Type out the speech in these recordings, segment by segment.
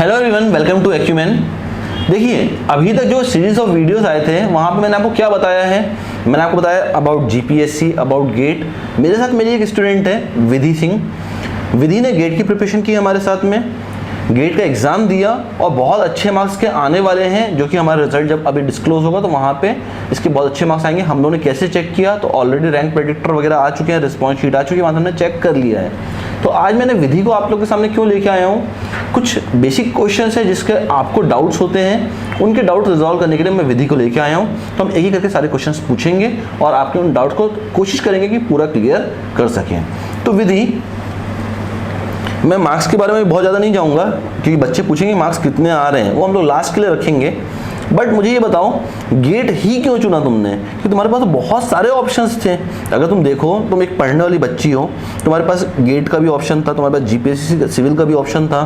Hello everyone, welcome to Acumen. देखिए, अभी तक जो सीरीज ऑफ वीडियोस आए थे वहाँ पे मैंने आपको क्या बताया है। मैंने आपको बताया अबाउट जीपीएससी, अबाउट गेट। मेरे साथ मेरी एक स्टूडेंट है विधि सिंह। विधि ने गेट की प्रिपरेशन की हमारे साथ में, गेट का एग्ज़ाम दिया और बहुत अच्छे मार्क्स के आने वाले हैं, जो कि हमारा रिजल्ट जब अभी डिस्क्लोज होगा तो वहाँ पे इसके बहुत अच्छे मार्क्स आएंगे। हम लोगों ने कैसे चेक किया, तो ऑलरेडी रैंक प्रेडिक्टर वगैरह आ चुके हैं, रिस्पॉन्स शीट आ चुकी है, वहाँ हमने चेक कर लिया है। तो आज मैंने विधि को आप लोग के सामने क्यों लेके आया हूँ, कुछ बेसिक क्वेश्चंस है जिसके आपको डाउट्स होते हैं, उनके डाउट रिजॉल्व करने के लिए मैं विधि को लेके आया हूँ। तो हम एक एक करके सारे क्वेश्चंस पूछेंगे और आपके उन डाउट्स को कोशिश करेंगे कि पूरा क्लियर कर सकें। तो विधि, मैं मार्क्स के बारे में बहुत ज़्यादा नहीं जाऊँगा क्योंकि बच्चे पूछेंगे मार्क्स कितने आ रहे हैं, वो हम लोग लास्ट के लिए रखेंगे। बट मुझे ये बताओ, गेट ही क्यों चुना तुमने? कि तुम्हारे पास तो बहुत सारे ऑप्शंस थे। अगर तुम देखो, तुम एक पढ़ने वाली बच्ची हो, तुम्हारे पास गेट का भी ऑप्शन था, तुम्हारे पास जीपीएससी सिविल का भी ऑप्शन था,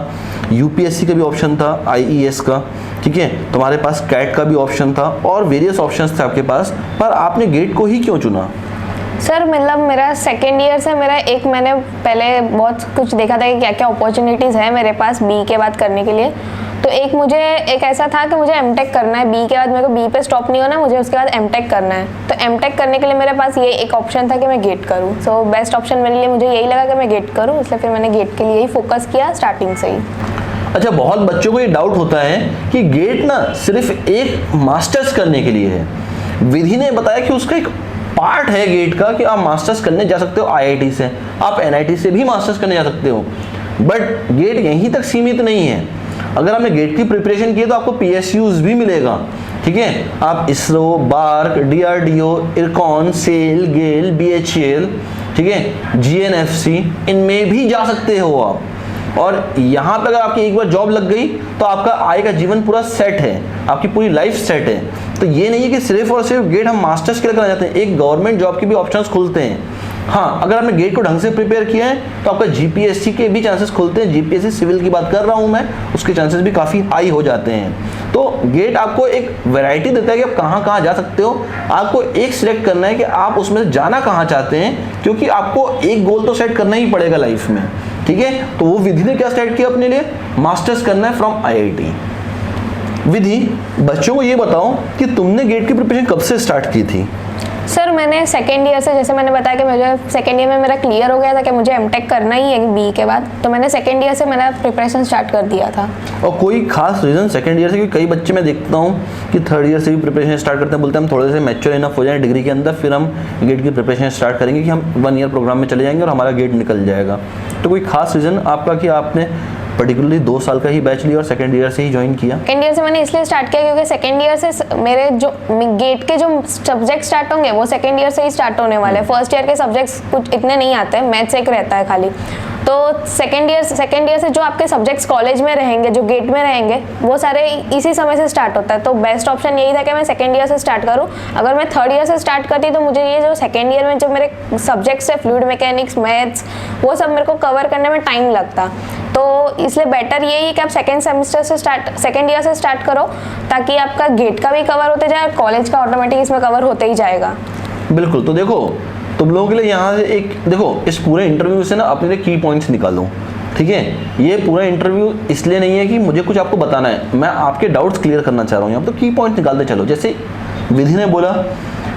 यूपीएससी का भी ऑप्शन था, आईईएस का, ठीक है, तुम्हारे पास कैट का भी ऑप्शन था और वेरियस ऑप्शंस थे आपके पास, पर आपने गेट को ही क्यों चुना? सर मतलब मेरा सेकेंड ईयर से मैंने पहले बहुत कुछ देखा था कि क्या क्या अपॉर्चुनिटीज़ है मेरे पास बी के बाद करने के लिए। तो मुझे एक ऐसा था कि मुझे एमटेक करना है, बी के बाद मेरे को बी पे स्टॉप नहीं होना, मुझे उसके बाद एमटेक करना है। तो एमटेक करने के लिए मेरे पास ये एक ऑप्शन था कि मैं गेट करूँ। सो बेस्ट ऑप्शन मेरे लिए मुझे यही लगा कि मैं गेट करूँ, इसलिए फिर मैंने गेट के लिए ही फोकस किया स्टार्टिंग से ही। अच्छा, बहुत बच्चों को ये डाउट होता है कि गेट ना सिर्फ एक मास्टर्स करने के लिए है। विधि ने बताया कि उसका एक पार्ट है गेट का कि आप मास्टर्स करने जा सकते हो आईआईटी से, आप एनआईटी से भी मास्टर्स करने जा सकते हो। बट गेट यहीं तक सीमित नहीं है। अगर आपने गेट की प्रिपरेशन की है तो आपको पीएसयूज भी मिलेगा, ठीक है। आप ISRO, BARC, DRDO, IRCON, SAIL, GAIL, BHEL, ठीक है, जीएनएफसी, इनमें भी जा सकते हो आप। और यहाँ पे अगर आपकी एक बार जॉब लग गई तो आपका आय का जीवन पूरा सेट है, आपकी पूरी लाइफ सेट है। तो ये नहीं है कि सिर्फ और सिर्फ गेट हम मास्टर्स के लिए करना चाहते हैं, एक गवर्नमेंट जॉब के भी ऑप्शंस खुलते हैं। हाँ, अगर आपने गेट को ढंग से प्रिपेयर किया है तो आपका जीपीएससी के भी चांसेस खुलते हैं। जीपीएससी सिविल की बात कर रहा हूँ मैं, उसके चांसेस भी काफ़ी हाई हो जाते हैं। तो गेट आपको एक वैरायटी देता है कि आप कहाँ कहाँ जा सकते हो। आपको एक सिलेक्ट करना है कि आप उसमें जाना कहाँ चाहते हैं, क्योंकि आपको एक गोल तो सेट करना ही पड़ेगा लाइफ में, ठीक है। तो वो विधि ने क्या सेट किया अपने लिए, मास्टर्स करना है फ्रॉम आईआईटी। विधि, बच्चों को ये बताओ कि तुमने गेट की प्रिपरेशन कब से स्टार्ट की थी? सर मैंने सेकेंड ईयर से, जैसे मैंने बताया कि मुझे सेकेंड ईयर में मेरा क्लियर हो गया था कि मुझे एमटेक करना ही है बी के बाद, तो मैंने सेकेंड ईयर से मेरा प्रिपरेशन स्टार्ट कर दिया था। और कोई खास रीज़न सेकेंड ईयर से? क्योंकि कई बच्चे मैं देखता हूँ कि थर्ड ईयर से भी प्रिपरेशन स्टार्ट करते हैं, बोलते हैं हम थोड़े से मैच्योर इनफ हो जाए डिग्री के अंदर, फिर हम गेट की प्रिपरेशन स्टार्ट करेंगे कि हम 1 ईयर प्रोग्राम में चले जाएंगे और हमारा गेट निकल जाएगा। तो कोई खास रीज़न आपका कि आपने पर्टिकुलरली 2 साल का ही बैच लिया और सेकेंड ईयर से ही ज्वाइन किया? सेकेंड ईयर से मैंने इसलिए स्टार्ट किया क्योंकि सेकेंड ईयर से मेरे जो गेट के जो सब्जेक्ट स्टार्ट होंगे वो सेकेंड ईयर से ही स्टार्ट होने वाले हैं। फर्स्ट ईयर के सब्जेक्ट्स कुछ इतने नहीं आते हैं, मैथ्स एक रहता है खाली। तो सेकेंड ईयर से जो आपके सब्जेक्ट्स कॉलेज में रहेंगे, जो गेट में रहेंगे, वो सारे इसी समय से स्टार्ट होता है। तो बेस्ट ऑप्शन यही था कि मैं सेकेंड ईयर से स्टार्ट करूँ। अगर मैं थर्ड ईयर से स्टार्ट करती तो मुझे ये जो सेकेंड ईयर में जो मेरे सब्जेक्ट्स है, फ्लूइड मैकेनिक्स, मैथ्स, वो सब मेरे को कवर करने में टाइम लगता। तो इसलिए बेटर यही है कि आप सेकेंड ईयर से स्टार्ट करो, ताकि आपका गेट का भी कवर होते जाए और कॉलेज का ऑटोमेटिक इसमें कवर होते ही जाएगा। बिल्कुल। तो देखो, तुम लोगों के लिए यहाँ से एक देखो, इस पूरे इंटरव्यू से ना अपने लिए की पॉइंट्स निकालो, ठीक है। ये पूरा इंटरव्यू इसलिए नहीं है कि मुझे कुछ आपको बताना है, मैं आपके डाउट्स क्लियर करना चाह रहा हूँ यहाँ। तो की पॉइंट्स निकालते चलो। जैसे विधि ने बोला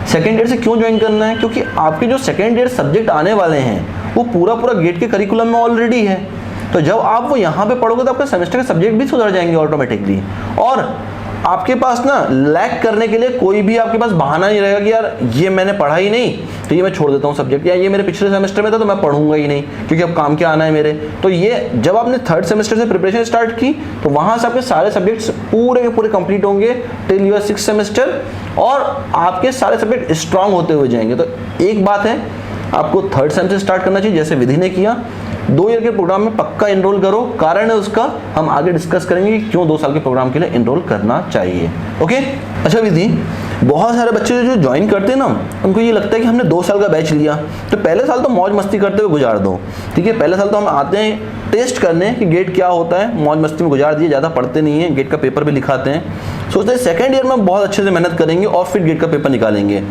सेकेंड ईयर से क्यों ज्वाइन करना है, क्योंकि आपके जो सेकेंड ईयर सब्जेक्ट आने वाले हैं वो पूरा गेट के करिकुलम में ऑलरेडी है। तो जब आप वो यहाँ पे पढ़ोगे तो आपके सेमेस्टर के सब्जेक्ट भी सुधर जाएंगे ऑटोमेटिकली, और आपके पास ना लैक करने के लिए कोई भी आपके पास बहाना नहीं रहेगा कि यार ये मैंने पढ़ा ही नहीं तो ये मैं छोड़ देता हूँ सब्जेक्ट, या ये मेरे पिछले सेमेस्टर में था तो मैं पढ़ूंगा ही नहीं क्योंकि अब काम क्या आना है मेरे। तो ये जब आपने थर्ड सेमेस्टर से प्रिपरेशन स्टार्ट की तो वहाँ से आपके सारे सब्जेक्ट्स पूरे के पूरे कंप्लीट होंगे टिल योर 6th सेमेस्टर, और आपके सारे सब्जेक्ट स्ट्रांग होते हुए जाएंगे। तो एक बात है, आपको थर्ड सेम से स्टार्ट करना चाहिए जैसे विधि ने किया। 2 ईयर के प्रोग्राम में पक्का एनरोल करो, कारण है उसका, हम आगे डिस्कस करेंगे कि क्यों 2 साल के प्रोग्राम के लिए एनरोल करना चाहिए। ओके। अच्छा विधि, बहुत सारे बच्चे जो ज्वाइन करते हैं ना, उनको ये लगता है कि हमने 2 साल का बैच लिया तो पहले साल तो मौज मस्ती करते हुए गुजार दो, ठीक है। पहले साल तो हम आते हैं टेस्ट करने कि गेट क्या होता है, मौज मस्ती में गुजार दिए, ज़्यादा पढ़ते नहीं है, गेट का पेपर भी लिखाते हैं। सोचते हैं सेकेंड ईयर में बहुत अच्छे से मेहनत करेंगे और फिर गेट का पेपर निकालेंगे।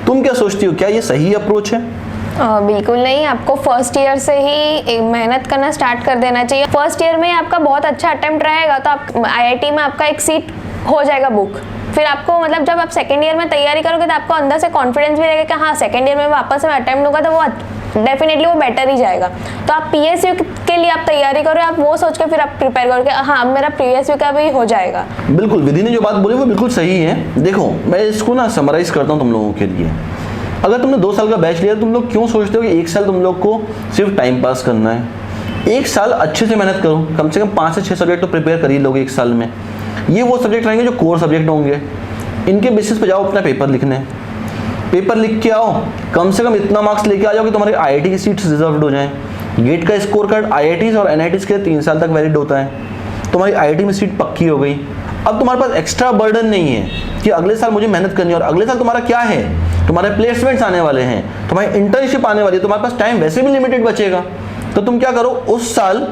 तुम क्या सोचती हो, क्या ये सही अप्रोच है? बिल्कुल नहीं, आपको फर्स्ट ईयर से ही मेहनत करना स्टार्ट कर देना चाहिए। फर्स्ट ईयर में आपका बहुत अच्छा अटेम्प्ट रहेगा तो आप आईआईटी में आपका एक सीट हो जाएगा बुक। फिर आपको मतलब जब आप सेकेंड ईयर में तैयारी करोगे तो आपको अंदर से कॉन्फिडेंस भी रहेगा कि हाँ सेकेंड ईयर में वापस में अटेम्प्ट होगा तो वो डेफिनेटली वो बेटर ही जाएगा। तो आप पीएसयू के लिए आप तैयारी करो, आप वो सोच के फिर आप प्रिपेयर करो कि हाँ अब मेरा पीएसयू का भी हो जाएगा। बिल्कुल, विधि ने जो बात बोली वो बिल्कुल सही है। देखो मैं इसको ना समराइज करता हूँ तुम लोगों के लिए। अगर तुमने 2 साल का बैच लिया, तुम लोग क्यों सोचते हो कि 1 साल तुम लोग को सिर्फ टाइम पास करना है? 1 साल अच्छे से मेहनत करो, कम से कम 5 से 6 सब्जेक्ट तो प्रिपेयर कर ही लोगे 1 साल में। ये वो सब्जेक्ट रहेंगे जो कोर सब्जेक्ट होंगे, इनके बेसिस पे जाओ अपना पेपर लिखने। पेपर लिख के आओ, कम से कम इतना मार्क्स लेके आ जाओ कि तुम्हारी आईआईटी की सीट्स रिजर्व्ड हो जाएं। गेट का स्कोर कार्ड आईआईटीज और एनआईटीज के 3 साल तक वैलिड होता है। तुम्हारी आईआईटी में सीट पक्की हो गई। अब तुम्हारे पास एक्स्ट्रा बर्डन नहीं है कि अगले साल मुझे मेहनत करनी है। और अगले साल तुम्हारा क्या है, तुम्हारे प्लेसमेंट्स आने वाले हैं, तुम्हारी इंटर्नशिप आने वाली है, तुम्हारे पास टाइम वैसे भी लिमिटेड बचेगा। तो तुम क्या करो, उस साल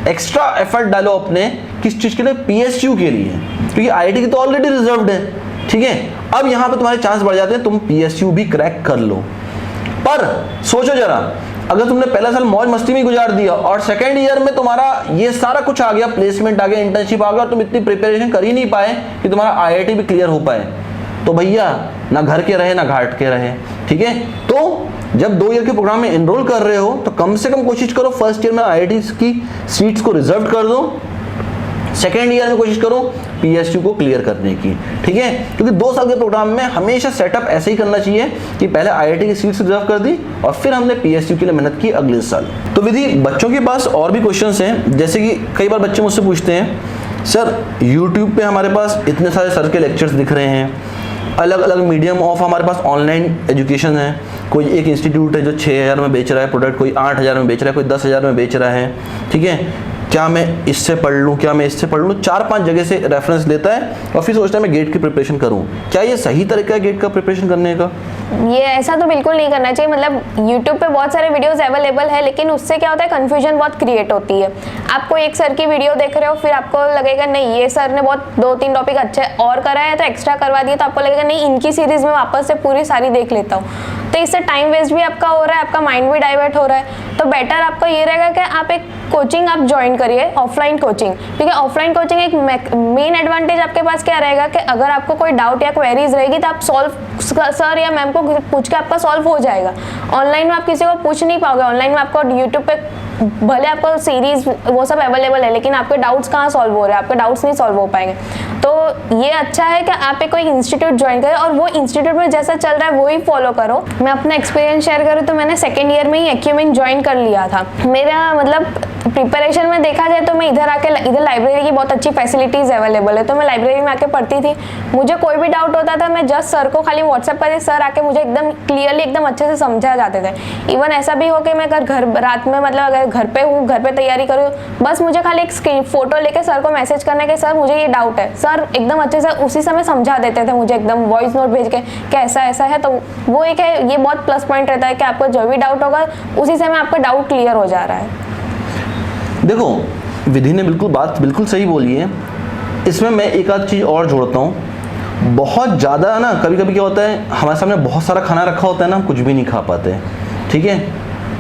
एक्स्ट्रा एफर्ट डालो अपने किस चीज़ के लिए, पीएसयू के लिए, क्योंकि आईआईटी की तो ऑलरेडी रिजर्व्ड है। ठीक है, अब यहाँ पे तुम्हारे चांस बढ़ जाते हैं, तुम पीएसयू भी क्रैक कर लो। पर सोचो जरा, अगर तुमने पहला साल मौज मस्ती में गुजार दिया और सेकेंड ईयर में तुम्हारा ये सारा कुछ आ गया, प्लेसमेंट आ गया, इंटर्नशिप आ गया, और तुम इतनी प्रिपरेशन कर ही नहीं पाए कि तुम्हारा आईआईटी भी क्लियर हो पाए, तो भैया ना घर के रहे ना घाट के रहे। ठीक है, तो जब 2 ईयर के प्रोग्राम में एनरोल कर रहे हो तो कम से कम कोशिश करो फर्स्ट ईयर में आईआईटी की सीट्स को रिजर्व कर दो, सेकेंड ईयर में कोशिश करो पीएसयू को क्लियर करने की। ठीक है, क्योंकि 2 साल के प्रोग्राम में हमेशा सेटअप ऐसे ही करना चाहिए कि पहले आईआईटी की सीट्स रिजर्व कर दी और फिर हमने पीएसयू के लिए मेहनत की अगले साल। तो विधि, बच्चों के पास और भी क्वेश्चंस हैं, जैसे कि कई बार बच्चे मुझसे पूछते हैं सर यूट्यूब पे हमारे पास इतने सारे सर के लेक्चर्स दिख रहे हैं, अलग अलग मीडियम ऑफ हमारे पास ऑनलाइन एजुकेशन है, कोई एक इंस्टीट्यूट है जो 6000 में बेच रहा है प्रोडक्ट, कोई 8000 में बेच रहा है, कोई 10,000 में बेच रहा है। ठीक है, क्या मैं इससे पढ़ लूँ, क्या मैं इससे पढ़ लूँ, 4-5 जगह से रेफरेंस लेता है और फिर सोचता है मैं गेट की प्रिपरेशन करूँ। क्या ये सही तरीका है गेट का प्रिपरेशन करने का? ये ऐसा तो बिल्कुल नहीं करना चाहिए। मतलब YouTube पे बहुत सारे वीडियोस अवेलेबल है, लेकिन उससे क्या होता है, कंफ्यूजन बहुत क्रिएट होती है। आपको एक सर की वीडियो देख रहे हो, फिर आपको लगेगा नहीं ये सर ने बहुत 2-3 टॉपिक अच्छे और करा है तो एक्स्ट्रा करवा दिया, तो आपको लगेगा नहीं इनकी सीरीज में वापस से पूरी सारी देख लेता हूँ। तो इससे टाइम वेस्ट भी आपका हो रहा है, आपका माइंड भी डाइवर्ट हो रहा है। तो बेटर आपको ये रहेगा कि आप एक कोचिंग आप ज्वाइन करिए, ऑफलाइन कोचिंग। क्योंकि ऑफलाइन कोचिंग एक मेन एडवांटेज आपके पास क्या रहेगा कि अगर आपको कोई डाउट या क्वेरीज रहेगी तो आप सर या मैम को पूछ के आपका सॉल्व हो जाएगा। ऑनलाइन में आप किसी को पूछ नहीं पाओगे। ऑनलाइन में आपको यूट्यूब पे भले आपको सीरीज वो सब अवेलेबल है, लेकिन आपके डाउट्स कहाँ सॉल्व हो रहे हैं, आपके डाउट्स नहीं सॉल्व हो पाएंगे। तो ये अच्छा है कि आप एक कोई इंस्टीट्यूट ज्वाइन करें और वो इंस्टीट्यूट में जैसा चल रहा है वो ही फॉलो करो। मैं अपना एक्सपीरियंस शेयर करूँ तो मैंने सेकेंड ईयर में ही एक्यूमेन ज्वाइन कर लिया था। मेरा मतलब प्रिपरेशन में देखा जाए तो मैं इधर लाइब्रेरी की बहुत अच्छी फैसिलिटीज अवेलेबल है, तो मैं लाइब्रेरी में आके पढ़ती थी। मुझे कोई भी डाउट होता था मैं जस्ट सर को खाली व्हाट्सएप पर सर आके मुझे एकदम क्लियरली एकदम अच्छे से समझा जाते थे। इवन ऐसा भी हो कि मैं अगर घर रात में मतलब अगर घर पे हूँ, घर पे तैयारी करूँ, बस मुझे खाली एक फोटो लेके सर को मैसेज करना कि सर मुझे ये डाउट है, सर एकदम अच्छे से उसी समय समझा देते थे मुझे, एकदम वॉइस नोट भेज के कि ऐसा ऐसा है। तो वो एक है, ये बहुत प्लस पॉइंट रहता है कि आपको जो भी डाउट होगा उसी समय आपका डाउट क्लियर हो जा रहा है। देखो विधि ने बिल्कुल सही बोली है। इसमें मैं एक आध चीज़ और जोड़ता हूँ। बहुत ज़्यादा ना कभी कभी क्या होता है, हमारे सामने बहुत सारा खाना रखा होता है ना, हम कुछ भी नहीं खा पाते। ठीक है,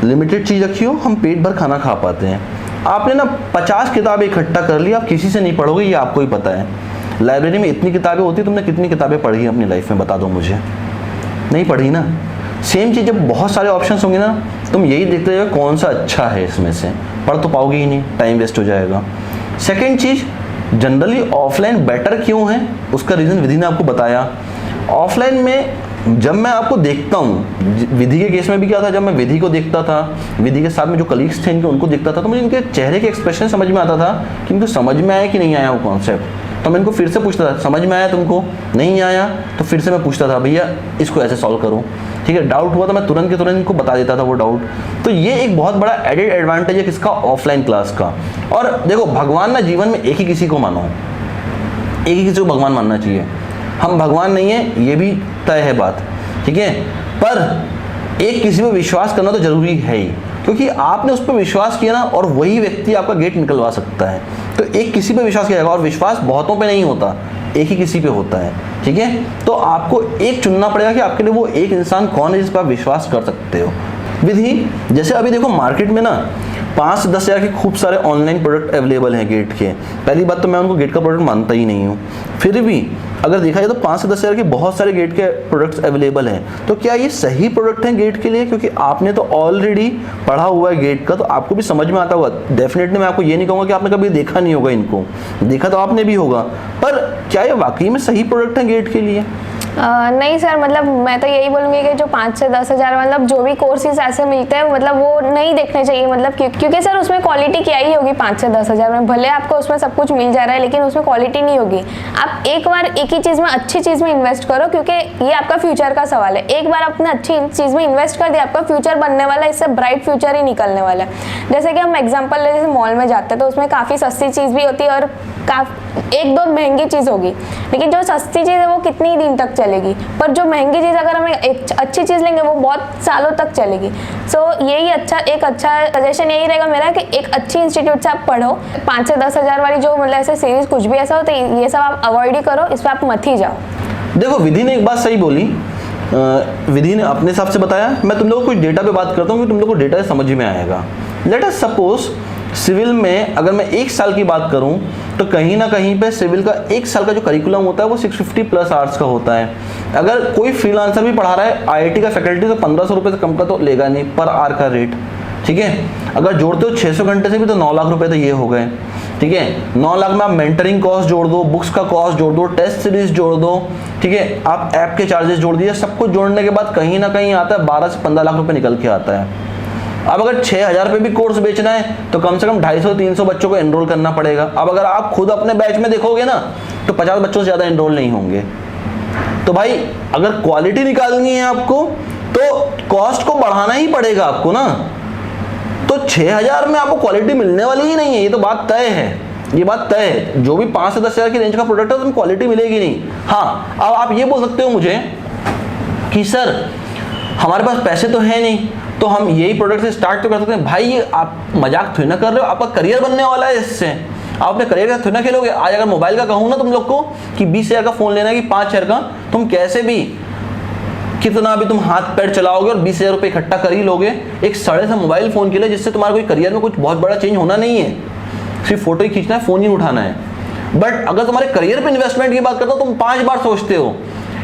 लिमिटेड चीज़ रखी हो, हम पेट भर खाना खा पाते हैं। आपने ना 50 किताबें इकट्ठा कर ली, आप किसी से नहीं पढ़ोगे, ये आपको ही पता है। लाइब्रेरी में इतनी किताबें होती, तुमने कितनी किताबें पढ़ी अपनी लाइफ में, बता दो मुझे। नहीं पढ़ी ना। सेम चीज़, जब बहुत सारे ऑप्शंस होंगे ना, तुम यही देखते रहोगे कौन सा अच्छा है, इसमें से पढ़ तो पाओगे ही नहीं, टाइम वेस्ट हो जाएगा। सेकेंड चीज़, जनरली ऑफलाइन बेटर क्यों है, उसका रीज़न विधि ने आपको बताया। ऑफलाइन में जब मैं आपको देखता हूँ, विधि के केस में भी क्या था, जब मैं विधि को देखता था, विधि के साथ में जो कलीग्स थे इनके, उनको देखता था, तो मुझे इनके चेहरे के एक्सप्रेशन समझ में आता था कि इनको समझ में आया कि नहीं आया वो कॉन्सेप्ट। तो मैं इनको फिर से पूछता था, समझ में आया तुमको, नहीं आया, तो फिर से मैं पूछता था भैया इसको ऐसे सॉल्व करो। ठीक है, डाउट हुआ तो मैं तुरंत के तुरंत इनको बता देता था वो डाउट। तो ये एक बहुत बड़ा एडेड एडवांटेज है किसका, ऑफलाइन क्लास का। और देखो भगवान ना जीवन में एक ही किसी को मानो, एक ही किसी को भगवान मानना चाहिए। हम भगवान नहीं है ये भी तय है बात, ठीक है, पर एक किसी पे विश्वास करना तो जरूरी है ही, क्योंकि आपने उस पर विश्वास किया ना, और वही व्यक्ति आपका गेट निकलवा सकता है। तो एक किसी पे विश्वास किया जाएगा, और विश्वास बहुतों पे नहीं होता, एक ही किसी पे होता है। ठीक है, तो आपको एक चुनना पड़ेगा कि आपके लिए वो एक इंसान कौन है जिस पर आप विश्वास कर सकते हो। विधि जैसे अभी देखो मार्केट में ना 5 से 10 हज़ार के खूब सारे ऑनलाइन प्रोडक्ट अवेलेबल हैं गेट के। पहली बात तो मैं उनको गेट का प्रोडक्ट मानता ही नहीं हूँ, फिर भी अगर देखा जाए तो 5 से 10 हज़ार के बहुत सारे गेट के प्रोडक्ट्स अवेलेबल हैं। तो क्या ये सही प्रोडक्ट हैं गेट के लिए? क्योंकि आपने तो ऑलरेडी पढ़ा हुआ है गेट का, तो आपको भी समझ में आता होगा। डेफिनेटली मैं आपको ये नहीं कहूँगा कि आपने कभी देखा नहीं होगा, इनको देखा तो आपने भी होगा, पर क्या ये वाकई में सही प्रोडक्ट हैं गेट के लिए? नहीं सर, मतलब मैं तो यही बोलूँगी कि जो 5 से 10 हज़ार मतलब जो भी कोर्सेज ऐसे मिलते हैं मतलब वो नहीं देखने चाहिए, मतलब क्योंकि सर उसमें क्वालिटी क्या ही होगी 5 से 10 हज़ार में। भले आपको उसमें सब कुछ मिल जा रहा है लेकिन उसमें क्वालिटी नहीं होगी। आप एक बार एक ही चीज़ में अच्छी चीज़ में इन्वेस्ट करो, क्योंकि ये आपका फ्यूचर का सवाल है। एक बार आपने अच्छी चीज़ में इन्वेस्ट कर दिया, आपका फ्यूचर बनने वाला है, इससे ब्राइट फ्यूचर ही निकलने वाला है। जैसे कि हम एग्जाम्पल ले, जैसे मॉल में जाते हैं तो उसमें काफ़ी सस्ती चीज़ भी होती है और एक दो महंगी चीज़ होगी, लेकिन जो सस्ती चीज़ है वो कितनी दिन तक चलेगी, पर जो महंगी चीज़ अगर हम एक अच्छी चीज़ लेंगे वो बहुत सालों तक चलेगी। सो यही एक अच्छा सजेशन यही रहेगा मेरा कि एक अच्छी इंस्टीट्यूट से आप पढ़ो। 5 से 10 हज़ार वाली जो मतलब ऐसे सीरीज कुछ भी ऐसा हो तो ये सब आप अवॉइड ही करो, इस पर आप मत ही जाओ। देखो विधि ने एक बात सही बोली, विधि ने अपने हिसाब से बताया। मैं तुम लोगों को कुछ डेटा पे बात करता हूँ कि तुम लोगों को डेटा समझ में आएगा। लेट अस सपोज सिविल में अगर मैं 1 साल की बात करूं तो कहीं ना कहीं पे सिविल का 1 साल का जो करिकुलम होता है वो 650 प्लस आवर्स का होता है। अगर कोई फ्रीलांसर भी पढ़ा रहा है आईआईटी का फैकल्टी तो 1500 रुपये से कम का तो लेगा नहीं पर आवर का रेट, ठीक है। अगर जोड़ते हो 600 घंटे से भी तो 9 लाख रुपए तो ये हो गए, ठीक है। 9 लाख में आप मेंटरिंग कॉस्ट जोड़ दो, बुक्स का कॉस्ट जोड़ दो, टेस्ट सीरीज जोड़ दो, ठीक है, आप ऐप के चार्जेस जोड़ दिए, सब कुछ जोड़ने के बाद कहीं ना कहीं आता है 12 से 15 लाख रुपए निकल के आता है। अब अगर 6000 रुपये भी कोर्स बेचना है तो कम से कम 250-300 बच्चों को एनरोल करना पड़ेगा। अब अगर आप खुद अपने बैच में देखोगे ना तो 50 बच्चों से ज़्यादा एनरोल नहीं होंगे। तो भाई अगर क्वालिटी निकालनी है आपको तो कॉस्ट को बढ़ाना ही पड़ेगा आपको ना। तो 6000 में आपको क्वालिटी मिलने वाली ही नहीं है, ये तो बात तय है, ये बात तय है। जो भी 5 से 10 हज़ार की रेंज का प्रोडक्ट है उसमें क्वालिटी मिलेगी नहीं। हाँ, अब आप ये बोल सकते हो मुझे कि सर हमारे पास पैसे तो है नहीं तो हम यही प्रोडक्ट से स्टार्ट तो कर सकते हैं। भाई ये आप मजाक थोड़ी ना कर रहे हो, आपका करियर बनने वाला है इससे। आप अपने करियर का थोड़ी ना खेलोगे। आज अगर मोबाइल का कहूँ ना तुम लोग को कि 20,000 का फ़ोन लेना है कि 5,000 का, तुम कैसे भी कितना भी तुम हाथ पैर चलाओगे और 20,000 रुपये इकट्ठा कर ही लोगे एक सड़े से मोबाइल फ़ोन के लिए, जिससे तुम्हारा कोई करियर में कुछ बहुत बड़ा चेंज होना नहीं है। सिर्फ फोटो ही खींचना है, फ़ोन ही उठाना है। बट अगर तुम्हारे करियर पर इन्वेस्टमेंट की बात करता हो तुम 5 बार सोचते हो।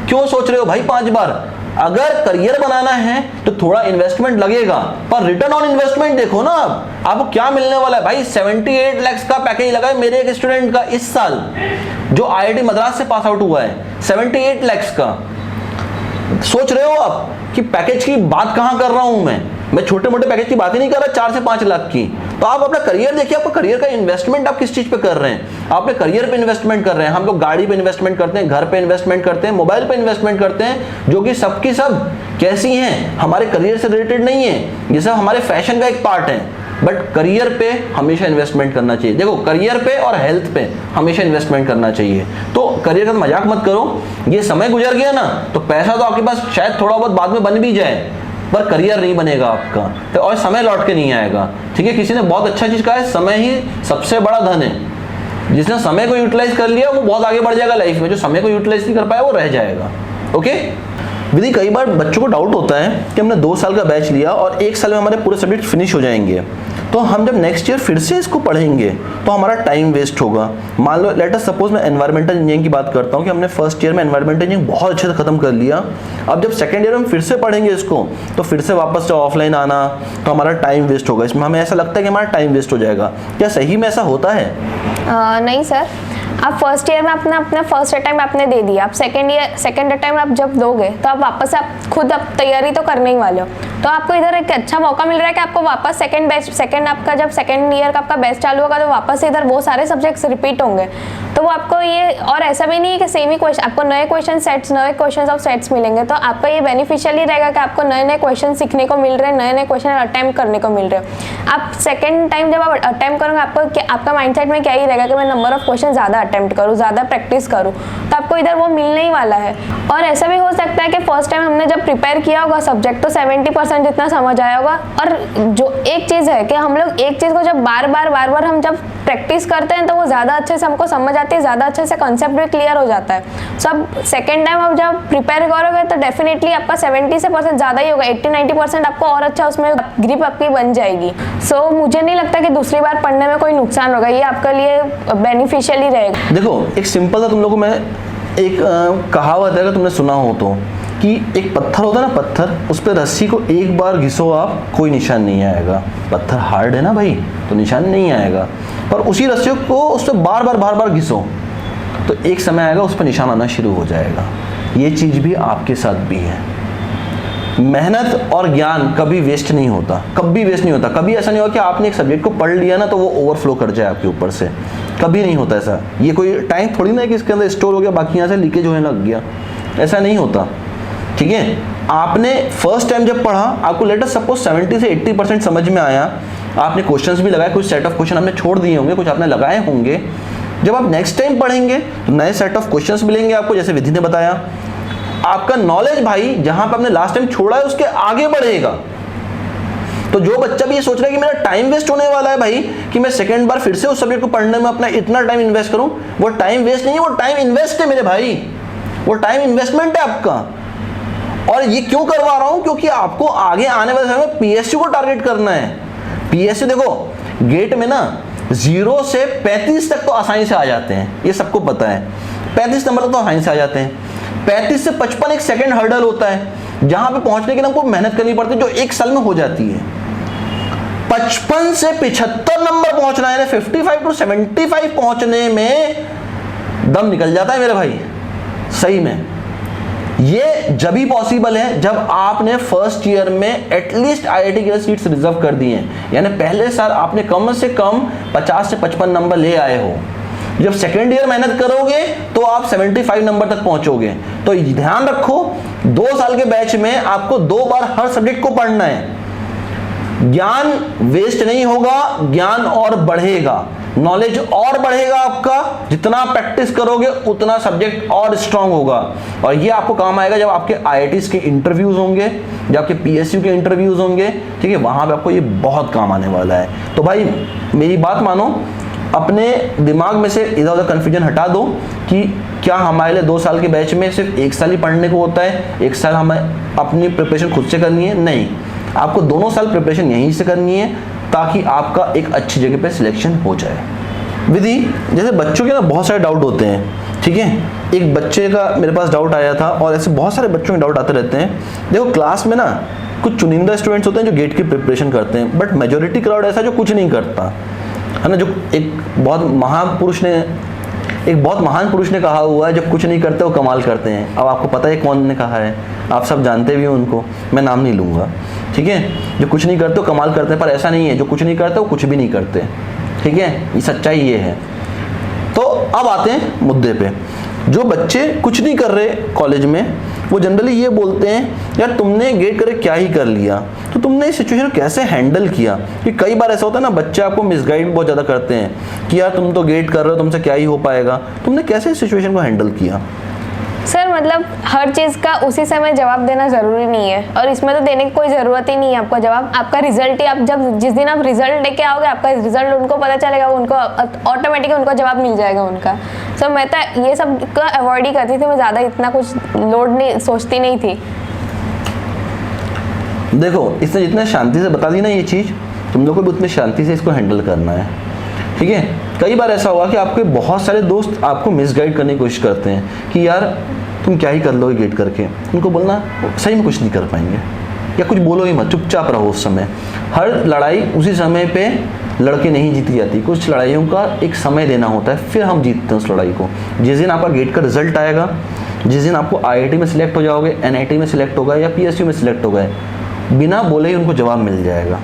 क्यों सोच रहे हो भाई 5 बार? अगर करियर बनाना है तो थोड़ा इन्वेस्टमेंट लगेगा, पर रिटर्न ऑन इन्वेस्टमेंट देखो ना आपको क्या मिलने वाला है। भाई 78 लाख का पैकेज लगा है मेरे एक स्टूडेंट का इस साल जो आईआईटी मद्रास से पास आउट हुआ है, 78 लाख का। सोच रहे हो आप कि पैकेज की बात कहां कर रहा हूं मैं छोटे मोटे पैकेज की बात ही नहीं कर रहा, 4 से 5 लाख की। तो आप अपना करियर देखिए, आपका करियर का इन्वेस्टमेंट आप किस चीज पे कर रहे हैं। आप अपने करियर पे इन्वेस्टमेंट कर रहे हैं। हम लोग गाड़ी पे इन्वेस्टमेंट करते हैं, घर पे इन्वेस्टमेंट करते हैं, मोबाइल पे इन्वेस्टमेंट करते हैं, जो कि सबकी सब कैसी हैं, हमारे करियर से रिलेटेड नहीं है, ये सब हमारे फैशन का एक पार्ट है। बट करियर पे हमेशा इन्वेस्टमेंट करना चाहिए। देखो करियर पे और हेल्थ पे हमेशा इन्वेस्टमेंट करना चाहिए। तो करियर का मजाक मत करो। ये समय गुजर गया ना तो पैसा तो आपके पास शायद थोड़ा बहुत बाद में बन भी जाए, पर करियर नहीं बनेगा आपका, तो और समय लौट के नहीं आएगा, ठीक है। किसी ने बहुत अच्छा चीज कहा है, समय ही सबसे बड़ा धन है। जिसने समय को यूटिलाइज कर लिया वो बहुत आगे बढ़ जाएगा लाइफ में, जो समय को यूटिलाइज नहीं कर पाया वो रह जाएगा। ओके विधि, कई बार बच्चों को डाउट होता है कि हमने 2 साल का बैच लिया और 1 साल में हमारे पूरे सब्जेक्ट फिनिश हो जाएंगे, तो हम जब नेक्स्ट ईयर फिर से इसको पढ़ेंगे तो हमारा टाइम वेस्ट होगा। मान लो लेट अस सपोज मैं एनवायरमेंटल इंजीनियरिंग की बात करता हूँ कि हमने फर्स्ट ईयर में एनवायरमेंटल इंजीनियरिंग बहुत अच्छे से खत्म कर लिया। अब जब सेकंड ईयर में फिर से पढ़ेंगे इसको तो फिर से वापस से ऑफलाइन आना, तो हमारा टाइम वेस्ट होगा। इसमें हमें ऐसा लगता है कि हमारा टाइम वेस्ट हो जाएगा। क्या सही में ऐसा होता है? नहीं सर, आप फर्स्ट ईयर में अपना फर्स्ट अटेम्प्ट आपने दे दिया, आप सेकंड अटेम्प्ट आप जब दोगे तो आप वापस आप खुद आप तैयारी तो करने ही वाले हो। तो आपको इधर एक अच्छा मौका मिल रहा है कि आपको वापस सेकंड आपका जब सेकंड ईयर का आपका बैच चालू होगा तो वापस इधर वो सारे सब्जेक्ट्स रिपीट होंगे। तो वो आपको ये, और ऐसा भी नहीं है कि सेम ही क्वेश्चन, आपको नए क्वेश्चन ऑफ सेट्स मिलेंगे। तो आपका ये बेनिफिशियल ही रहेगा कि आपको नए नए क्वेश्चन सीखने को मिल रहे हैं, नए नए क्वेश्चन अटेम्प्ट करने को मिल रहे हैं। आप सेकंड टाइम जब आप अटेम्प्ट करोगे आपका माइंडसेट में क्या ही रहेगा कि मैं नंबर ऑफ क्वेश्चन ज़्यादा अटेम्प्ट करूँ, ज़्यादा प्रैक्टिस करूँ, तो आपको इधर वो मिलने ही वाला है। और ऐसा भी हो सकता है कि फर्स्ट टाइम हमने जब प्रिपेयर किया होगा सब्जेक्ट तो 70% 50% जितना समझ आया होगा। और जो एक चीज़ है कि हम लोग एक चीज़ को जब बार बार हम जब प्रैक्टिस करते हैं तो वो ज़्यादा अच्छे से हमको समझ आती है, ज़्यादा अच्छे से कॉन्सेप्ट भी क्लियर हो जाता है। सो अब सेकेंड टाइम अब जब प्रिपेयर करोगे तो डेफिनेटली आपका 70% ज़्यादा ही होगा, 80-90% आपको और अच्छा उसमें ग्रिप आपकी बन जाएगी। सो मुझे नहीं लगता कि दूसरी बार पढ़ने में कोई नुकसान होगा, ये आपके लिए बेनिफिशियल ही रहेगा। देखो एक सिंपल सा तुम लोगों को मैं एक कहावत है, अगर तुमने सुना हो तो, कि एक पत्थर होता है ना, पत्थर, उस पर रस्सी को एक बार घिसो आप, कोई निशान नहीं आएगा। पत्थर हार्ड है ना भाई, तो निशान नहीं आएगा। पर उसी रस्सी को उस पर बार बार घिसो तो एक समय आएगा उस पर निशान आना शुरू हो जाएगा। ये चीज़ भी आपके साथ भी है। मेहनत और ज्ञान कभी वेस्ट नहीं होता, कभी वेस्ट नहीं होता। कभी ऐसा नहीं होगा कि आपने एक सब्जेक्ट को पढ़ लिया ना तो वो ओवरफ्लो कर जाए आपके ऊपर से, कभी नहीं होता ऐसा। ये कोई टाइम थोड़ी ना है कि इसके अंदर स्टोर हो गया बाकी यहाँ से लीकेज होने लग गया, ऐसा नहीं होता। ठीक है, आपने फर्स्ट टाइम जब पढ़ा, आपको लेट अस सपोज 70 से 80% समझ में आया, आपने क्वेश्चंस भी लगाए, कुछ सेट ऑफ क्वेश्चन आपने छोड़ दिए होंगे, कुछ आपने लगाए होंगे। जब आप नेक्स्ट टाइम पढ़ेंगे तो नए सेट ऑफ क्वेश्चंस मिलेंगे आपको, जैसे विधि ने बताया। आपका नॉलेज भाई जहां पे आपने लास्ट टाइम छोड़ा है उसके आगे बढ़ेगा। तो जो बच्चा भी ये सोच रहा है कि मेरा टाइम वेस्ट होने वाला है भाई, कि मैं सेकंड बार फिर से उस सब्जेक्ट को पढ़ने में अपना इतना टाइम इन्वेस्ट करूं, वो टाइम वेस्ट नहीं है, वो टाइम इन्वेस्ट है मेरे भाई, वो टाइम इन्वेस्टमेंट है आपका। और ये क्यों करवा रहा हूं, क्योंकि आपको आगे आने वाले समय में पीएसयू को टारगेट करना है। पीएसयू देखो गेट में ना 0 से 35 तक तो आसानी से आ जाते हैं, ये सबको पता है। 35 नंबर तक तो आसानी से आ जाते हैं। 35 से 55 एक सेकंड हर्डल होता है, जहां पे पहुंचने के लिए हमको मेहनत करनी पड़ती है, जो एक साल में हो जाती है। 55 से 75 नंबर पहुंचना है, 55 to 75 पहुंचने में दम निकल जाता है मेरे भाई, सही में। ये जब ही पॉसिबल है जब आपने फर्स्ट ईयर में एटलीस्ट आईआईटी के सीट्स रिजर्व कर दी हैं, यानी पहले साल आपने कम से कम 50 से 55 नंबर ले आए हो। जब सेकेंड ईयर मेहनत करोगे तो आप 75 नंबर तक पहुंचोगे। तो ध्यान रखो, 2 साल के बैच में आपको 2 बार हर सब्जेक्ट को पढ़ना है। ज्ञान वेस्ट नहीं होगा, ज्ञान और बढ़ेगा, नॉलेज और बढ़ेगा आपका। जितना प्रैक्टिस करोगे उतना सब्जेक्ट और स्ट्रांग होगा, और ये आपको काम आएगा जब आपके आईआईटीज के इंटरव्यूज होंगे, जब आपके पीएसयू के इंटरव्यूज होंगे। ठीक है, वहां पे आपको ये बहुत काम आने वाला है। तो भाई मेरी बात मानो, अपने दिमाग में से इधर उधर कन्फ्यूजन हटा दो कि क्या हमारे लिए 2 साल के बैच में सिर्फ 1 साल ही पढ़ने को होता है, 1 साल हमें अपनी प्रिपरेशन खुद से करनी है। नहीं, आपको दोनों साल प्रिपरेशन यहीं से करनी है, ताकि आपका एक अच्छी जगह पे सिलेक्शन हो जाए। विधि, जैसे बच्चों के ना बहुत सारे डाउट होते हैं। ठीक है, एक बच्चे का मेरे पास डाउट आया था, और ऐसे बहुत सारे बच्चों के डाउट आते रहते हैं। देखो क्लास में ना कुछ चुनिंदा स्टूडेंट्स होते हैं जो गेट की प्रिपरेशन करते हैं, बट मेजोरिटी क्राउड ऐसा जो कुछ नहीं करता है ना। जो एक बहुत महान पुरुष ने कहा हुआ है, जब कुछ नहीं करते वो कमाल करते हैं। अब आपको पता है कौन ने कहा है, आप सब जानते भी हो उनको, मैं नाम नहीं लूँगा। ठीक है, जो कुछ नहीं करते वो कमाल करते हैं, पर ऐसा नहीं है जो कुछ नहीं करते वो कुछ भी नहीं करते। ठीक है, ये सच्चाई ये है। तो अब आते हैं मुद्दे पे। जो बच्चे कुछ नहीं कर रहे कॉलेज में, वो जनरली ये बोलते हैं यार तुमने गेट करके क्या ही कर लिया, तो तुमने इस सिचुएशन को कैसे हैंडल किया। कि कई बार ऐसा होता है ना, बच्चे आपको मिसगाइड बहुत ज़्यादा करते हैं कि यार तुम तो गेट कर रहे हो, तुमसे क्या ही हो पाएगा। तुमने कैसे इस सिचुएशन को हैंडल किया? सर मतलब हर चीज़ का उसी समय जवाब देना ज़रूरी नहीं है, और इसमें तो देने की कोई ज़रूरत ही नहीं है आपको जवाब। आपका रिजल्ट ही, आप जब जिस दिन आप रिजल्ट लेके आओगे, आपका रिजल्ट उनको पता चलेगा, उनको ऑटोमेटिकली उनको जवाब मिल जाएगा उनका। सो मैं तो ये सब का अवॉइड ही करती थी, मैं ज़्यादा इतना कुछ लोड नहीं सोचती नहीं थी। देखो इसने जितने शांति से बता दी ना ये चीज़, तुम लोग को भी उतनी शांति से इसको हैंडल करना है। ठीक है, कई बार ऐसा हुआ कि आपके बहुत सारे दोस्त आपको मिसगाइड करने की कोशिश करते हैं कि यार तुम क्या ही कर लोगे गेट करके। उनको बोलना सही में कुछ नहीं कर पाएंगे, या कुछ बोलो ही मत, चुपचाप रहो उस समय। हर लड़ाई उसी समय पे लड़के नहीं जीती जाती, कुछ लड़ाइयों का एक समय देना होता है, फिर हम जीतते हैं उस लड़ाई को। जिस दिन आपका गेट का रिजल्ट आएगा, जिस दिन आपको आईआईटी में सिलेक्ट हो जाओगे, एनआईटी में सिलेक्ट होगा या पीएसयू में सिलेक्ट हो गए, बिना बोले ही उनको जवाब मिल जाएगा।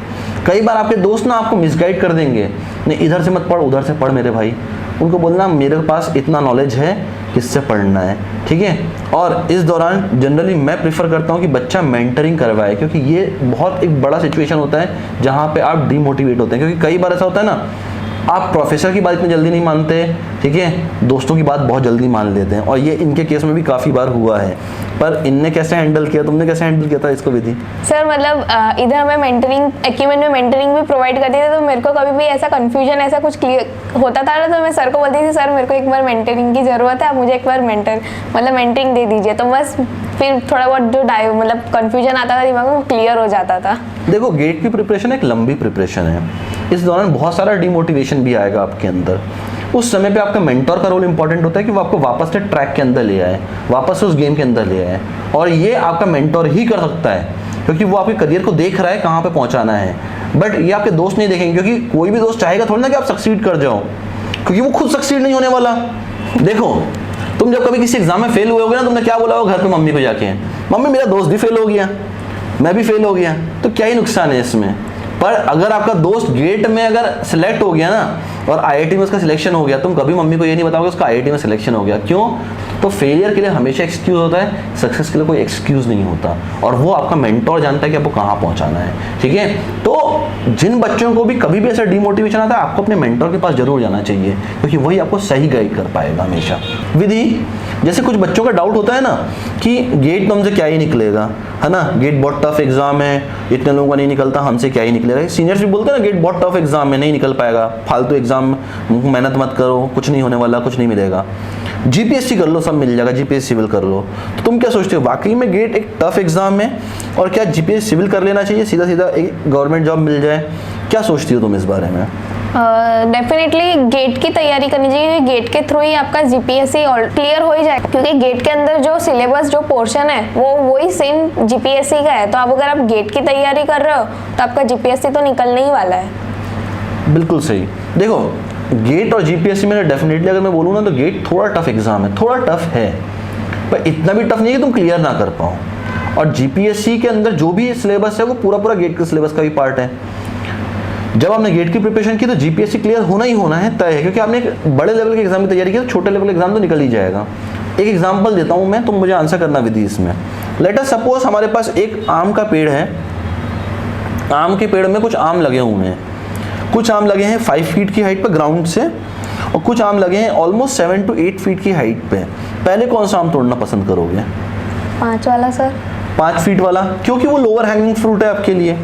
कई बार आपके दोस्त ना आपको मिसगाइड कर देंगे, नहीं इधर से मत पढ़ उधर से पढ़ मेरे भाई। उनको बोलना मेरे पास इतना नॉलेज है, किससे पढ़ना है। ठीक है, और इस दौरान जनरली मैं प्रेफर करता हूँ कि बच्चा मेंटरिंग करवाए, क्योंकि ये बहुत एक बड़ा सिचुएशन होता है जहाँ पे आप डिमोटिवेट होते हैं। क्योंकि कई बार ऐसा होता है ना, आप प्रोफेसर की बात इतनी जल्दी नहीं मानते, ठीक है, दोस्तों की बात बहुत जल्दी मान लेते हैं, और ये इनके केस में भी काफ़ी बार हुआ है। पर इनने कैसे हैंडल किया, तुमने कैसे हैंडल किया था इसको विधि? सर मतलब इधर हमें मेंटरिंग, एक्यूमेन में मेंटरिंग भी प्रोवाइड करती थी, तो मेरे को कभी भी ऐसा कंफ्यूजन ऐसा कुछ क्लियर होता था ना, तो मैं सर को बोलती थी सर मेरे को एक बार मेंटरिंग की ज़रूरत है, आप मुझे एक बार मेंटरिंग दे दीजिए, तो बस फिर थोड़ा बहुत जो मतलब कंफ्यूजन आता था दिमाग में वो क्लियर हो जाता था। देखो गेट की प्रिपरेशन एक लंबी प्रिपरेशन है, इस दौरान बहुत सारा डिमोटिवेशन भी आएगा आपके अंदर। उस समय पे आपका मेंटोर का रोल इंपॉर्टेंट होता है कि वो आपको वापस से ट्रैक के अंदर ले आए, वापस से उस गेम के अंदर ले आए, और ये आपका मेंटोर ही कर सकता है, क्योंकि वो आपके करियर को देख रहा है कहाँ पे पहुँचाना है। बट ये आपके दोस्त नहीं देखेंगे, क्योंकि कोई भी दोस्त चाहेगा थोड़ी ना कि आप सक्सीड कर जाओ, क्योंकि वो खुद सक्सीड नहीं होने वाला। देखो तुम जब कभी किसी एग्जाम में फेल हुए होगे ना, तुमने क्या बोला होगा घर पे मम्मी को जाके, मम्मी मेरा दोस्त भी फेल हो गया, मैं भी फेल हो गया, तो क्या ही नुकसान है इसमें। पर अगर आपका दोस्त गेट में अगर सिलेक्ट हो गया ना और आईआईटी में उसका सिलेक्शन हो गया, तुम कभी मम्मी को ये नहीं बताओगे उसका आईआईटी में सिलेक्शन हो गया। क्यों? तो फेलियर के लिए हमेशा एक्सक्यूज होता है, सक्सेस के लिए कोई एक्सक्यूज नहीं होता, और वो आपका मेंटोर जानता है कि आपको कहाँ पहुँचाना है, ठीक है। तो जिन बच्चों को भी कभी भी ऐसा डिमोटिवेशन आता है, आपको अपने मेंटोर के पास जरूर जाना चाहिए, क्योंकि वही आपको सही गाइड कर पाएगा हमेशा। विधि, जैसे कुछ बच्चों का डाउट होता है ना कि गेट तो हमसे क्या ही निकलेगा, है ना, गेट बहुत टफ एग्जाम है, इतने लोगों का नहीं निकलता, हमसे क्या ही निकलेगा। सीनियर्स भी बोलते हैं ना गेट बहुत टफ एग्जाम है, नहीं निकल पाएगा, फालतू एग्जाम, मेहनत मत करो, कुछ नहीं होने वाला, कुछ नहीं मिलेगा, जीपीएससी कर लो सब मिल जाएगा, जीपीएससी सिविल कर लो। तो तुम क्या सोचते हो, वाकई में गेट एक टफ एग्जाम है, और क्या जीपीएससी सिविल कर लेना चाहिए, सीधा सीधा एक गवर्नमेंट जॉब मिल जाए? क्या सोचती हो तुम इस बारे में? डेफिनेटली गेट की तैयारी करनी चाहिए, गेट के थ्रू ही आपका जीपीएससी क्लियर हो ही जाएगा, क्योंकि गेट के अंदर जो सिलेबस जो पोर्शन है वो वही सेम जीपीएससी का है। तो अब अगर आप गेट की तैयारी कर रहे हो तो आपका जीपीएससी तो निकलने ही वाला है। बिल्कुल सही। देखो गेट और जीपीएससी में डेफिनेटली अगर मैं बोलूँ ना, तो गेट थोड़ा टफ एग्जाम है, थोड़ा टफ है, पर इतना भी टफ नहीं है कि तुम क्लियर ना कर पाओ। और जीपीएससी के अंदर जो भी सिलेबस है वो पूरा पूरा गेट के सिलेबस का भी पार्ट है। जब आपने गेट की प्रिपरेशन की तो जीपीएससी क्लियर होना ही होना है, तय है, क्योंकि आपने एक बड़े लेवल के एग्जाम की तैयारी की तो छोटे लेवल एग्जाम तो निकल ही जाएगा। एक एग्जांपल देता हूं मैं, तुम मुझे आंसर करना विधि इसमें। लेट अस सपोज हमारे पास एक आम का पेड़ है, आम के पेड़ में कुछ आम लगे हुए हैं, कुछ आम लगे हैं 5 फीट की हाइट पर ग्राउंड से, और कुछ आम लगे हैं ऑलमोस्ट 7 to 8 फीट की हाइट पे। पहले कौन सा आम तोड़ना पसंद करोगे? 5 वाला सर। 5 फीट वाला, क्योंकि वो लोअर हैंगिंग फ्रूट है आपके लिए।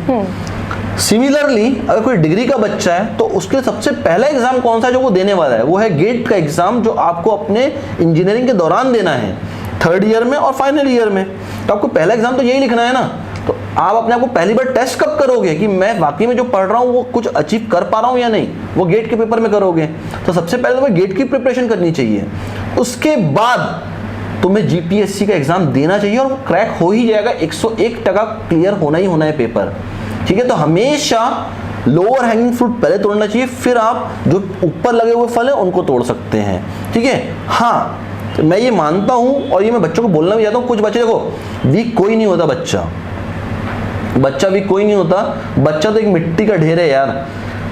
सिमिलरली अगर कोई डिग्री का बच्चा है तो उसके लिए सबसे पहला एग्जाम कौन सा है जो वो देने वाला है, वो है गेट का एग्जाम, जो आपको अपने इंजीनियरिंग के दौरान देना है, 3rd ईयर में और फाइनल ईयर में। तो आपको पहला एग्जाम तो यही लिखना है ना। तो आप अपने आप को पहली बार टेस्ट कब करोगे कि मैं वाकई में जो पढ़ रहा हूँ वो कुछ अचीव कर पा रहा हूँ या नहीं, वो गेट के पेपर में करोगे। तो सबसे पहले तो गेट की प्रिपरेशन करनी चाहिए, उसके बाद तुम्हें जीपीएससी का एग्जाम देना चाहिए, और वो क्रैक हो ही जाएगा, 101% क्लियर होना ही होना है पेपर, ठीक है। तो हमेशा लोअर हैंगिंग फ्रूट पहले तोड़ना चाहिए, फिर आप जो ऊपर लगे हुए फल हैं उनको तोड़ सकते हैं, ठीक है। हाँ तो मैं ये मानता हूं, और ये मैं बच्चों को बोलना भी चाहता हूं, कुछ बच्चे देखो वीक कोई नहीं होता, बच्चा वीक कोई नहीं होता, बच्चा तो एक मिट्टी का ढेर है यार,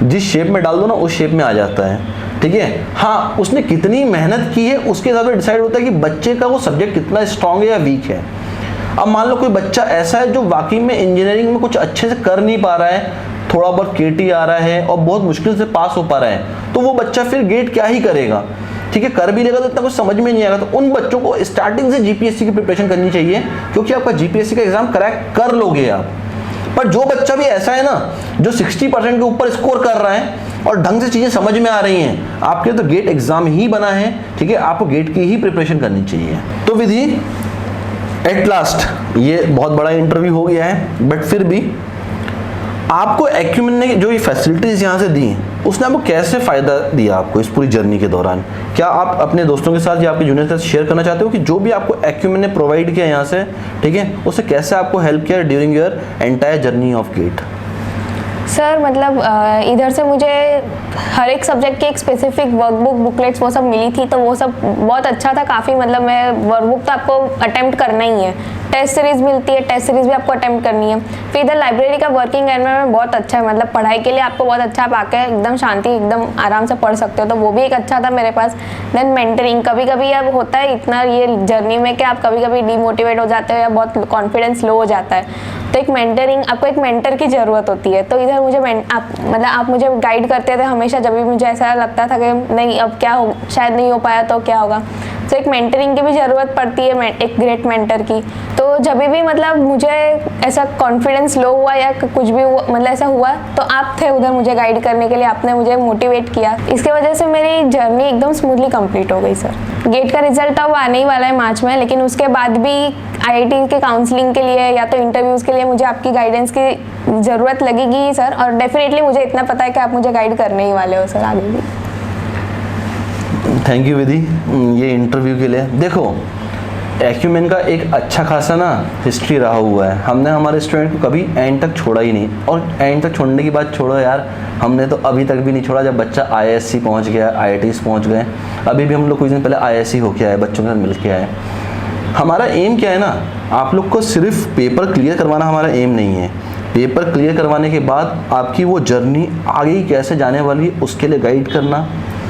जिस शेप में डाल दो ना उस शेप में आ जाता है, ठीक है। हाँ उसने कितनी मेहनत की है उसके हिसाब से डिसाइड होता है कि बच्चे का वो सब्जेक्ट कितना स्ट्रांग है या वीक है। अब मान लो कोई बच्चा ऐसा है जो वाकई में इंजीनियरिंग में कुछ अच्छे से कर नहीं पा रहा है, थोड़ा बहुत केटी आ रहा है और बहुत मुश्किल से पास हो पा रहा है, तो वो बच्चा फिर गेट क्या ही करेगा, ठीक है, कर भी लेगा तो इतना कुछ समझ में नहीं आएगा। तो उन बच्चों को स्टार्टिंग से जीपीएससी की प्रिपरेशन करनी चाहिए, क्योंकि आपका जीपीएससी का एग्जाम क्रैक कर लोगे आप। पर जो बच्चा भी ऐसा है ना जो 60% के ऊपर स्कोर कर रहा है और ढंग से चीजें समझ में आ रही हैं, आपके तो गेट एग्जाम ही बना है, ठीक है, आपको गेट की ही प्रिपरेशन करनी चाहिए। तो विधि एट लास्ट ये बहुत बड़ा इंटरव्यू हो गया है, बट फिर भी आपको एक्यूमेन ने जो ये फैसिलिटीज यहाँ से दी उसने आपको कैसे फ़ायदा दिया आपको इस पूरी जर्नी के दौरान? क्या आप अपने दोस्तों के साथ या आपके जूनियर के साथ शेयर करना चाहते हो कि जो भी आपको एक्यूमेन ने प्रोवाइड किया यहाँ से, ठीक है, उससे कैसे आपको हेल्प किया during your entire journey of GATE? Sir मतलब इधर से मुझे हर एक सब्जेक्ट की एक स्पेसिफिक वर्कबुक बुकलेट्स वो सब मिली थी, तो वो सब बहुत अच्छा था काफ़ी। मतलब मैं वर्कबुक तो आपको अटेम्प्ट करना ही है, टेस्ट सीरीज मिलती है, टेस्ट सीरीज भी आपको अटेम्प्ट करनी है। फिर इधर लाइब्रेरी का वर्किंग एनवायरनमेंट बहुत अच्छा है, मतलब पढ़ाई के लिए आपको बहुत अच्छा, आप आके एकदम शांति एकदम आराम से पढ़ सकते हो, तो वो भी एक अच्छा था मेरे पास। देन मेंटरिंग, कभी कभी अब होता है इतना ये जर्नी में कि आप कभी कभी डिमोटिवेट हो जाते हो या बहुत कॉन्फिडेंस लो हो जाता है, तो एक मेंटरिंग, आपको एक मेंटर की ज़रूरत होती है। तो इधर मुझे आप मुझे गाइड करते थे हमेशा, जब भी मुझे ऐसा लगता था कि नहीं अब क्या हो, शायद नहीं हो पाया तो क्या होगा। तो एक मेंटरिंग की भी ज़रूरत पड़ती है, एक ग्रेट मेंटर की। तो जब भी मतलब मुझे ऐसा कॉन्फिडेंस लो हुआ या कुछ भी हुआ, मतलब ऐसा हुआ, तो आप थे उधर मुझे गाइड करने के लिए, आपने मुझे मोटिवेट किया। इसके वजह से मेरी जर्नी एकदम स्मूथली कंप्लीट हो गई सर। गेट का रिजल्ट अब आने ही वाला है मार्च में, लेकिन उसके बाद भी आईआईटी के काउंसलिंग के लिए या तो इंटरव्यूज़ के लिए मुझे आपकी गाइडेंस की ज़रूरत लगेगी ही सर। और डेफिनेटली मुझे इतना पता है कि आप मुझे गाइड करने ही वाले हो सर आगे भी। थैंक यू विधि ये इंटरव्यू के लिए। देखो एक्यूमेन का एक अच्छा खासा ना हिस्ट्री रहा हुआ है। हमने हमारे स्टूडेंट को कभी एंड तक छोड़ा ही नहीं, और एंड तक छोड़ने की बात छोड़ो यार, हमने तो अभी तक भी नहीं छोड़ा। जब बच्चा आईआईएससी पहुंच गया, आईआईटीज़ पहुंच गए, अभी भी हम लोग कुछ दिन पहले आईआईएससी होके आए, बच्चों के साथ मिल के आए। हमारा एम क्या है ना, आप लोग को सिर्फ पेपर क्लियर करवाना हमारा एम नहीं है। पेपर क्लियर करवाने के बाद आपकी वो जर्नी आगे कैसे जाने वाली है उसके लिए गाइड करना।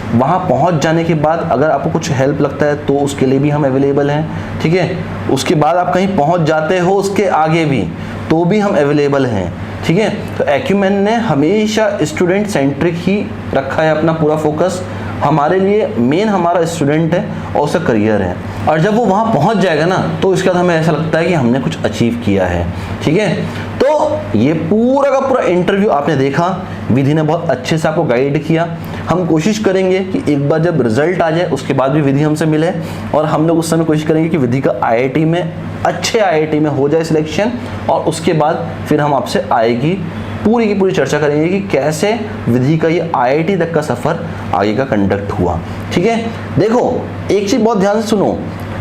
वहाँ पहुँच जाने के बाद अगर आपको कुछ हेल्प लगता है तो उसके लिए भी हम अवेलेबल हैं, ठीक है। उसके बाद आप कहीं पहुँच जाते हो उसके आगे भी, तो भी हम अवेलेबल हैं, ठीक है। तो एक्यूमेन ने हमेशा स्टूडेंट सेंट्रिक ही रखा है अपना पूरा फोकस। हमारे लिए मेन हमारा स्टूडेंट है और उसका करियर है। और जब वो वहाँ पहुँच जाएगा ना, तो इसके बाद हमें ऐसा लगता है कि हमने कुछ अचीव किया है, ठीक है। तो ये पूरा का पूरा इंटरव्यू आपने देखा, विधि ने बहुत अच्छे से आपको गाइड किया। हम कोशिश करेंगे कि एक बार जब रिजल्ट आ जाए उसके बाद भी विधि हमसे मिले, और हम लोग उस समय कोशिश करेंगे कि विधि का आईआईटी में, अच्छे आईआईटी में हो जाए सिलेक्शन, और उसके बाद फिर हम आपसे आएगी पूरी की पूरी चर्चा करेंगे कि कैसे विधि का ये आईआईटी तक का सफ़र आगे का कंडक्ट हुआ, ठीक है। देखो एक चीज़ बहुत ध्यान से सुनो,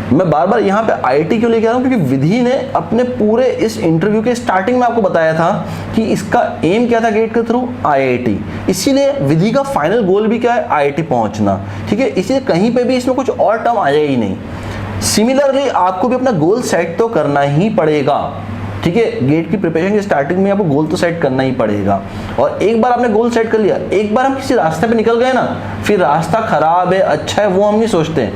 मैं बार बार यहाँ पे आईआईटी क्यों लेके आ रहा हूँ, क्योंकि विधि ने अपने पूरे इस इंटरव्यू के स्टार्टिंग में आपको बताया था कि इसका एम क्या था गेट के थ्रू, आईआईटी। इसीलिए विधि का फाइनल गोल भी क्या है, आईआईटी पहुँचना, ठीक है। इसलिए कहीं पे भी इसमें कुछ और टर्म आया ही नहीं। सिमिलरली आपको भी अपना गोल सेट तो करना ही पड़ेगा, ठीक है। गेट की प्रिपरेशन के स्टार्टिंग में आपको गोल तो सेट करना ही पड़ेगा। और एक बार आपने गोल सेट कर लिया, एक बार हम किसी रास्ते पे निकल गए ना, फिर रास्ता खराब है अच्छा है वो हम नहीं सोचते,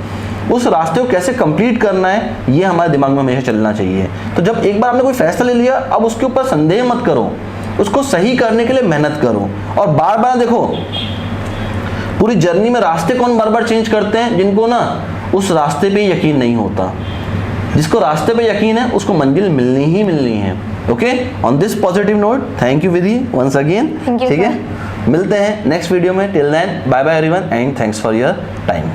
उस रास्ते को कैसे कंप्लीट करना है ये हमारे दिमाग में हमेशा चलना चाहिए। तो जब एक बार आपने कोई फैसला ले लिया, अब उसके ऊपर संदेह मत करो, उसको सही करने के लिए मेहनत करो। और बार बार देखो, पूरी जर्नी में रास्ते कौन बार बार चेंज करते हैं, जिनको ना उस रास्ते पे यकीन नहीं होता। जिसको रास्ते पे यकीन है उसको मंजिल मिलनी ही मिलनी है। Okay, on this positive note, thank you Vidhi once again, ठीक है। मिलते हैं नेक्स्ट वीडियो में। Till then bye bye everyone and thanks for your time.